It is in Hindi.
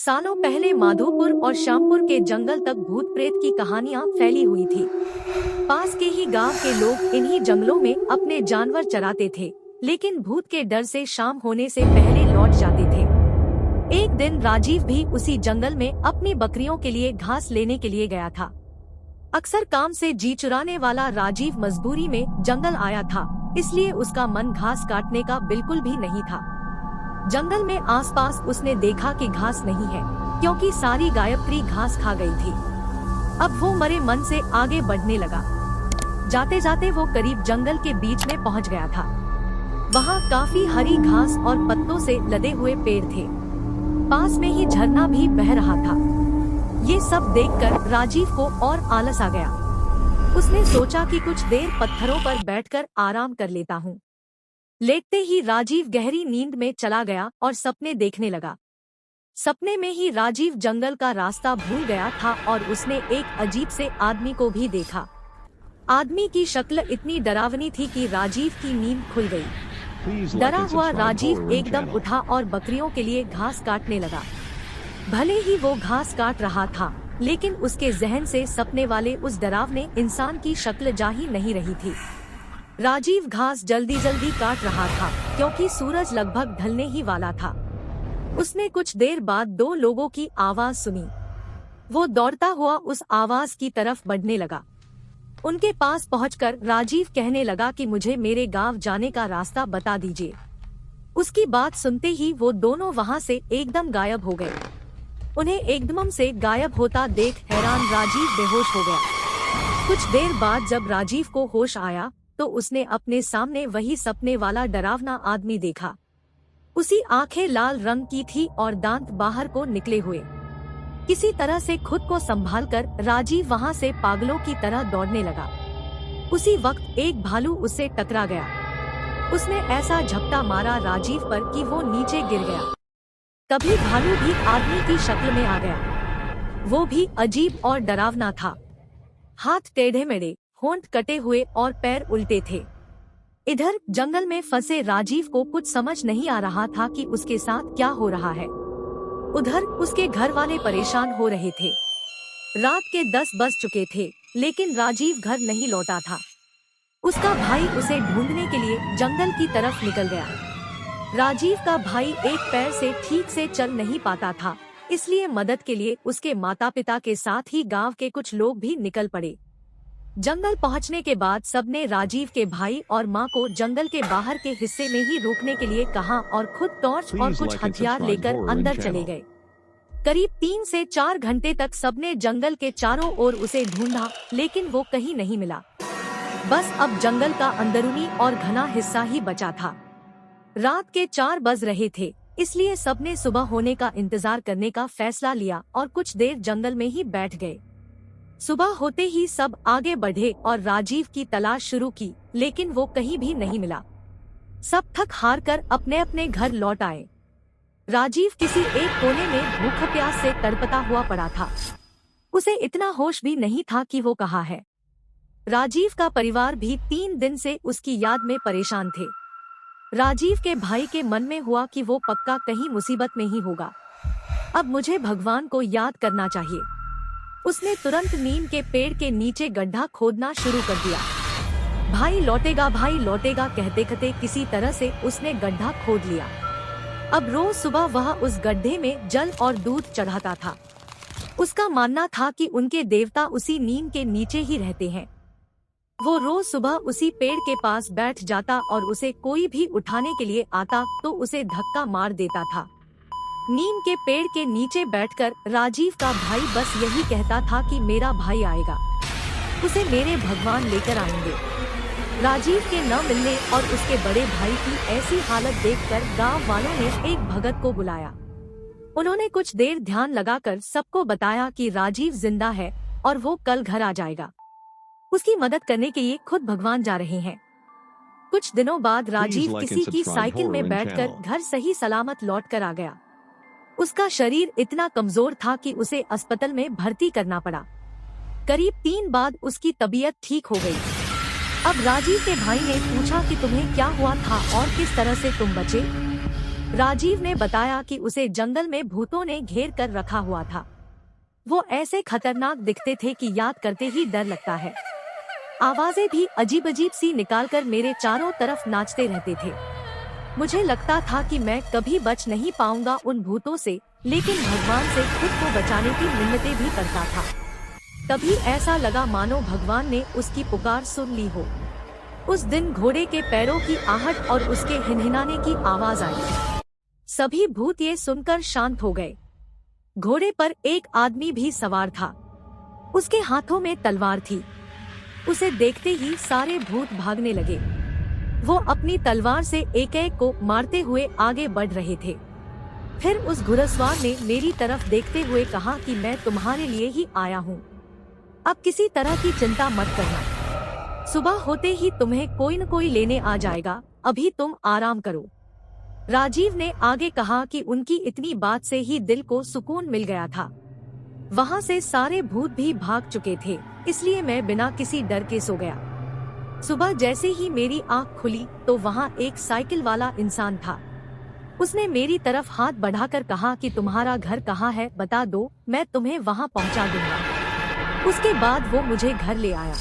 सालों पहले माधोपुर और श्यामपुर के जंगल तक भूत प्रेत की कहानियां फैली हुई थी। पास के ही गांव के लोग इन्हीं जंगलों में अपने जानवर चराते थे, लेकिन भूत के डर से शाम होने से पहले लौट जाते थे। एक दिन राजीव भी उसी जंगल में अपनी बकरियों के लिए घास लेने के लिए गया था। अक्सर काम से जी चुराने वाला राजीव मजबूरी में जंगल आया था, इसलिए उसका मन घास काटने का बिल्कुल भी नहीं था। जंगल में आसपास उसने देखा कि घास नहीं है, क्योंकि सारी गायत्री घास खा गई थी। अब वो मरे मन से आगे बढ़ने लगा। जाते जाते वो करीब जंगल के बीच में पहुंच गया था। वहाँ काफी हरी घास और पत्तों से लदे हुए पेड़ थे। पास में ही झरना भी बह रहा था। ये सब देखकर राजीव को और आलस आ गया। उसने सोचा कि कुछ देर पत्थरों पर बैठकर आराम कर लेता हूँ। लेटते ही राजीव गहरी नींद में चला गया और सपने देखने लगा। सपने में ही राजीव जंगल का रास्ता भूल गया था और उसने एक अजीब से आदमी को भी देखा। आदमी की शक्ल इतनी डरावनी थी कि राजीव की नींद खुल गई। डरा हुआ राजीव एकदम उठा और बकरियों के लिए घास काटने लगा। भले ही वो घास काट रहा था, लेकिन उसके जहन से सपने वाले उस डरावने इंसान की शक्ल जा ही नहीं रही थी। राजीव घास जल्दी जल्दी काट रहा था, क्योंकि सूरज लगभग ढलने ही वाला था। उसने कुछ देर बाद दो लोगों की आवाज सुनी। वो दौड़ता हुआ उस आवाज की तरफ बढ़ने लगा। उनके पास पहुंचकर राजीव कहने लगा कि मुझे मेरे गांव जाने का रास्ता बता दीजिए। उसकी बात सुनते ही वो दोनों वहां से एकदम गायब हो गए। उन्हें एकदम से गायब होता देख हैरान राजीव बेहोश हो गया। कुछ देर बाद जब राजीव को होश आया तो उसने अपने सामने वही सपने वाला डरावना आदमी देखा। उसी आंखें लाल रंग की थी और दांत बाहर को निकले हुए। किसी तरह से खुद को संभालकर राजीव वहां से पागलों की तरह दौड़ने लगा। उसी वक्त एक भालू उससे टकरा गया। उसने ऐसा झपटा मारा राजीव पर कि वो नीचे गिर गया। तभी भालू भी आदमी की शक्ल में आ गया। वो भी अजीब और डरावना था। हाथ टेढ़े मेढ़े, होंठ कटे हुए और पैर उल्टे थे। इधर जंगल में फंसे राजीव को कुछ समझ नहीं आ रहा था कि उसके साथ क्या हो रहा है। उधर उसके घर वाले परेशान हो रहे थे। रात के 10 बज चुके थे, लेकिन राजीव घर नहीं लौटा था। उसका भाई उसे ढूंढने के लिए जंगल की तरफ निकल गया। राजीव का भाई एक पैर से ठीक से चल नहीं पाता था, इसलिए मदद के लिए उसके माता पिता के साथ ही गांव के कुछ लोग भी निकल पड़े। जंगल पहुंचने के बाद सबने राजीव के भाई और मां को जंगल के बाहर के हिस्से में ही रुकने के लिए कहा और खुद टॉर्च और कुछ हथियार लेकर अंदर चले गए। करीब 3 से 4 घंटे तक सबने जंगल के चारों ओर उसे ढूंढा, लेकिन वो कहीं नहीं मिला। बस अब जंगल का अंदरूनी और घना हिस्सा ही बचा था। रात के 4 बज रहे थे, इसलिए सबने सुबह होने का इंतजार करने का फैसला लिया और कुछ देर जंगल में ही बैठ गए। सुबह होते ही सब आगे बढ़े और राजीव की तलाश शुरू की, लेकिन वो कहीं भी नहीं मिला। सब थक हार कर अपने अपने घर लौट आए। राजीव किसी एक कोने में भूख प्यास से तड़पता हुआ पड़ा था। उसे इतना होश भी नहीं था कि वो कहाँ है। राजीव का परिवार भी 3 दिन से उसकी याद में परेशान थे। राजीव के भाई के मन में हुआ कि वो पक्का कहीं मुसीबत में ही होगा। अब मुझे भगवान को याद करना चाहिए। उसने तुरंत नीम के पेड़ के नीचे गड्ढा खोदना शुरू कर दिया। भाई लौटेगा कहते कहते किसी तरह से उसने गड्ढा खोद लिया। अब रोज सुबह वह उस गड्ढे में जल और दूध चढ़ाता था। उसका मानना था कि उनके देवता उसी नीम के नीचे ही रहते हैं। वो रोज सुबह उसी पेड़ के पास बैठ जाता और उसे कोई भी उठाने के लिए आता तो उसे धक्का मार देता था। नीम के पेड़ के नीचे बैठकर राजीव का भाई बस यही कहता था कि मेरा भाई आएगा, उसे मेरे भगवान लेकर आएंगे। राजीव के न मिलने और उसके बड़े भाई की ऐसी हालत देखकर गांव वालों ने एक भगत को बुलाया। उन्होंने कुछ देर ध्यान लगाकर सबको बताया कि राजीव जिंदा है और वो कल घर आ जाएगा। उसकी मदद करने के लिए खुद भगवान जा रहे हैं। कुछ दिनों बाद राजीव किसी की साइकिल में बैठकर घर सही सलामत लौट कर आ गया। उसका शरीर इतना कमजोर था कि उसे अस्पताल में भर्ती करना पड़ा। करीब 3 बाद उसकी तबीयत ठीक हो गई। अब राजीव के भाई ने पूछा कि तुम्हें क्या हुआ था और किस तरह से तुम बचे। राजीव ने बताया कि उसे जंगल में भूतों ने घेर कर रखा हुआ था। वो ऐसे खतरनाक दिखते थे कि याद करते ही डर लगता है। आवाजें भी अजीब अजीब सी निकालकर मेरे चारों तरफ नाचते रहते थे। मुझे लगता था कि मैं कभी बच नहीं पाऊंगा उन भूतों से, लेकिन भगवान से खुद को बचाने की मिन्नतें भी करता था। तभी ऐसा लगा मानो भगवान ने उसकी पुकार सुन ली हो। उस दिन घोड़े के पैरों की आहट और उसके हिनहिनाने की आवाज आई। सभी भूत ये सुनकर शांत हो गए। घोड़े पर एक आदमी भी सवार था। उसके हाथों में तलवार थी। उसे देखते ही सारे भूत भागने लगे। वो अपनी तलवार से एक एक को मारते हुए आगे बढ़ रहे थे। फिर उस घुड़सवार ने मेरी तरफ देखते हुए कहा कि मैं तुम्हारे लिए ही आया हूँ। अब किसी तरह की चिंता मत करना। सुबह होते ही तुम्हें कोई न कोई लेने आ जाएगा, अभी तुम आराम करो। राजीव ने आगे कहा कि उनकी इतनी बात से ही दिल को सुकून मिल गया था। वहाँ से सारे भूत भी भाग चुके थे, इसलिए मैं बिना किसी डर के सो गया। सुबह जैसे ही मेरी आँख खुली तो वहाँ एक साइकिल वाला इंसान था। उसने मेरी तरफ हाथ बढ़ाकर कहा कि तुम्हारा घर कहाँ है, बता दो, मैं तुम्हें वहाँ पहुँचा दूंगा। उसके बाद वो मुझे घर ले आया।